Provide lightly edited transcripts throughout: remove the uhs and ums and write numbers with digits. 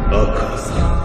赤さ。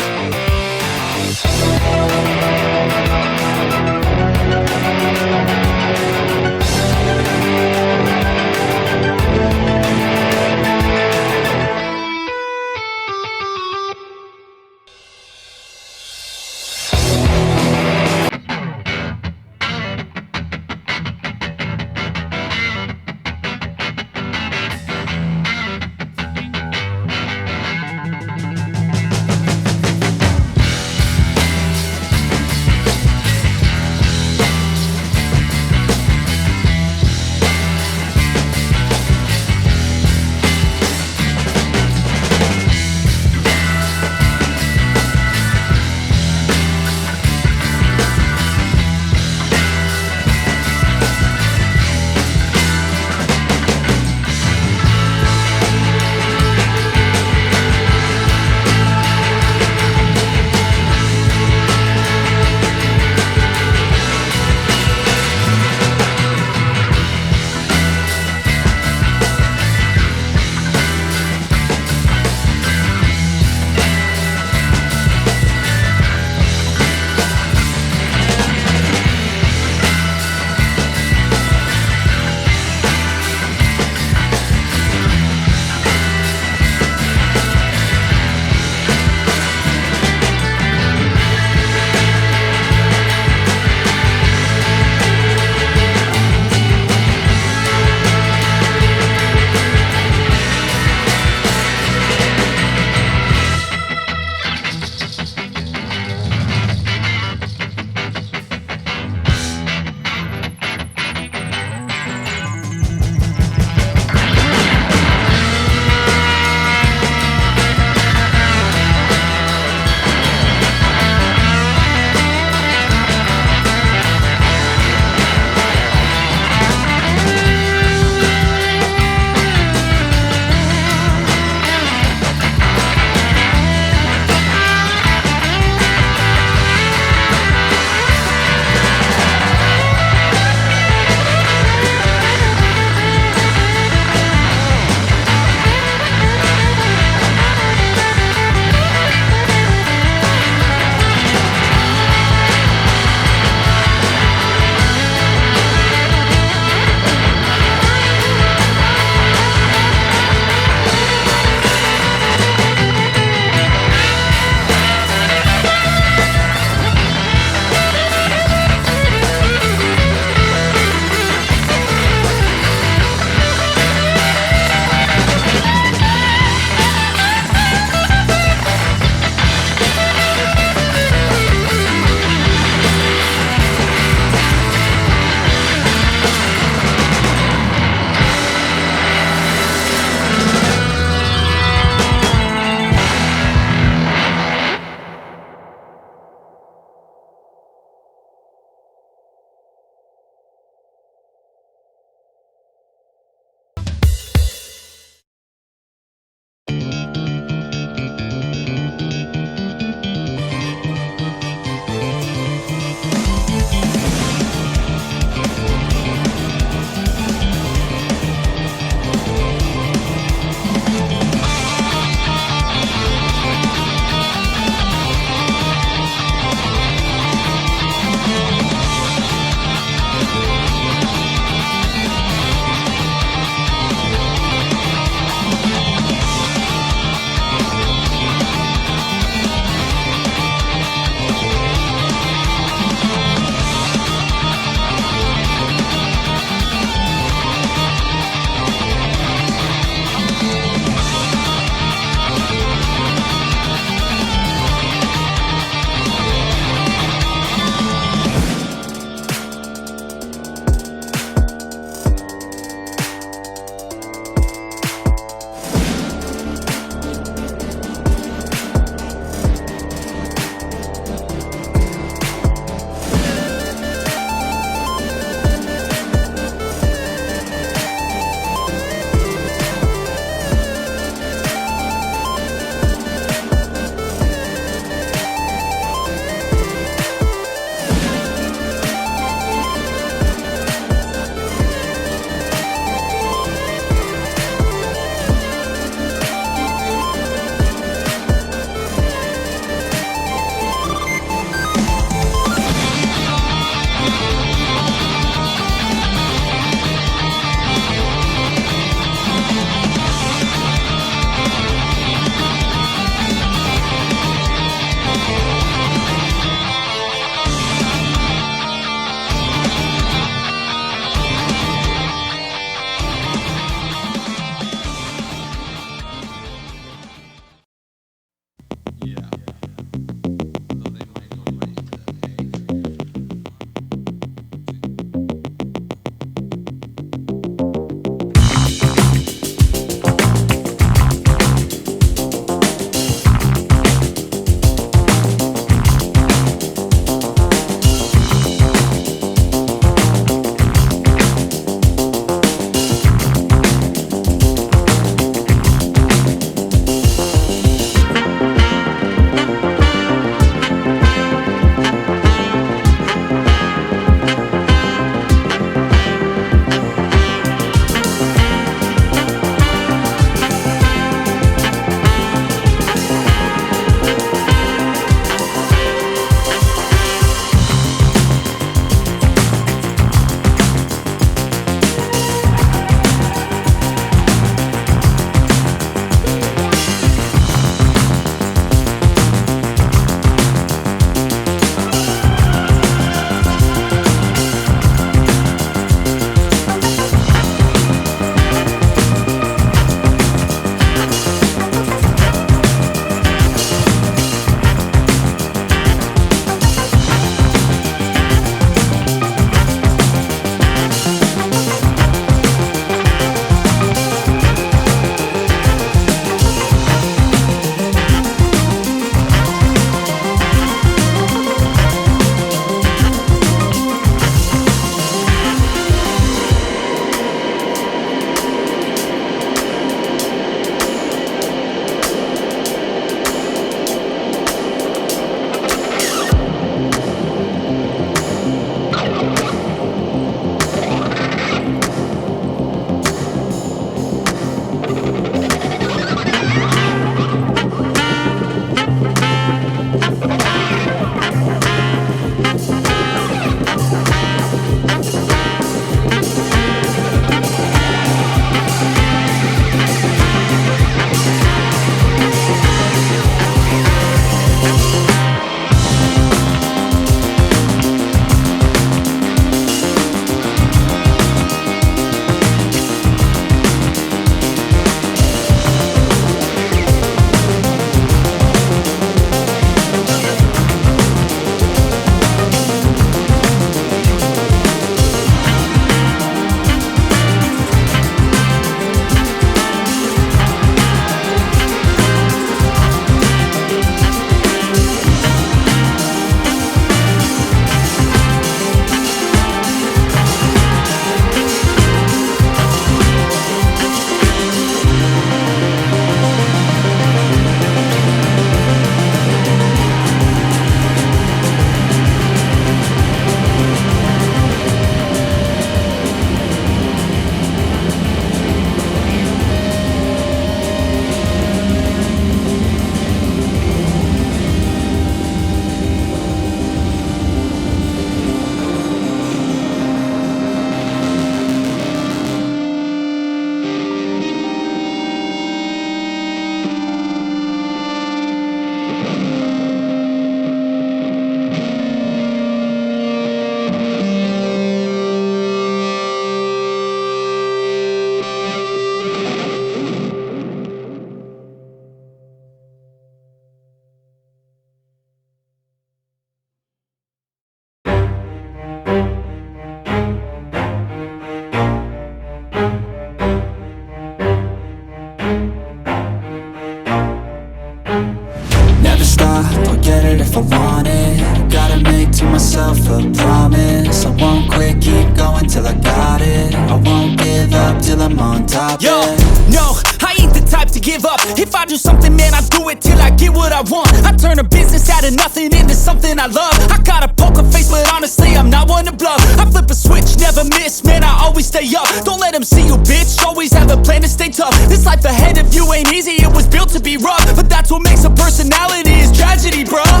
top, yo, yeah. no, I ain't the type to give up. If I do something, man, I do it till I get what I want. I turn a business out of nothing into something I love. I got a poker face, but honestly, I'm not one to bluff. I flip a switch, never miss, man, I always stay up. Don't let them see you, bitch, always have a plan to stay tough. This life ahead of you ain't easy, it was built to be rough. But that's what makes a personality, is tragedy, bruh.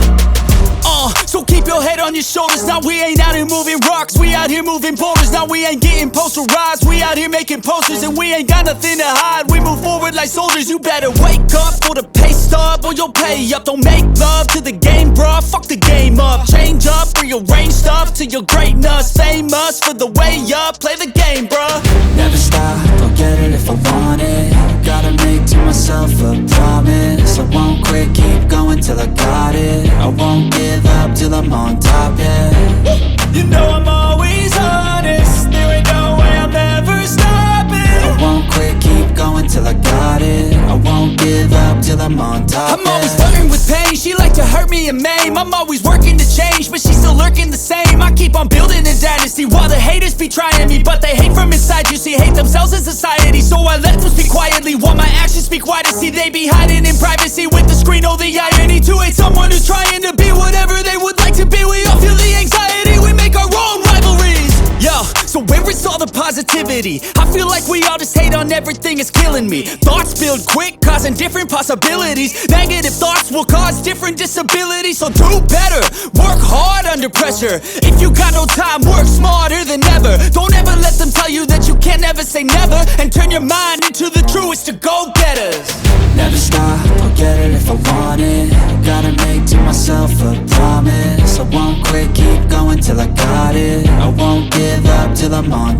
So keep your head on your shoulders. Now we ain't out here moving rocks, we out here moving boulders. Now we ain't getting posterized, we out here making posters. And we ain't got nothing to hide, we move forward like soldiers. You better wake up for the pay stub, or you'll pay up. Don't make love to the game, bruh, fuck the game up. Change up, rearrange stuff to your greatness. Famous for the way up, play the game, bruh. Never stop, I'll get it if I want it. Gotta make to myself a promise. I won't quit, keep going till I got it. I won't give up till I'm on top, yeah. You know I'm always honest, there ain't no way I'm ever stopping. I won't quit, keep going till I got it. I won't give up till I'm on top, I'm always flirting with pain, she like to hurt me and maim. I'm always working to change, but she's still lurking the same. I keep on building a dynasty while the haters be trying me. But they hate from inside, you see, hate themselves in society. So I let them speak quietly while my actions speak wider. See, they be hiding in privacy with the screen, oh the irony. To hate someone who's trying to be whatever they would like to be. We all feel the anxiety, we make our own rivalries. Yo, so where is all the positivity? I feel like we all just hate on everything, it's killing me. Thoughts build quick, causing different possibilities. Negative thoughts will cause different disabilities. So do better, work hard under pressure. If you got no time, work smarter than ever. Don't ever let them tell you that you can't never say never. And turn your mind into the truest of go-getters. Never stop, I'll get it if I want it. Gotta make to myself a promise. I won't quit, keep going till I got it. I won't give up till I'm on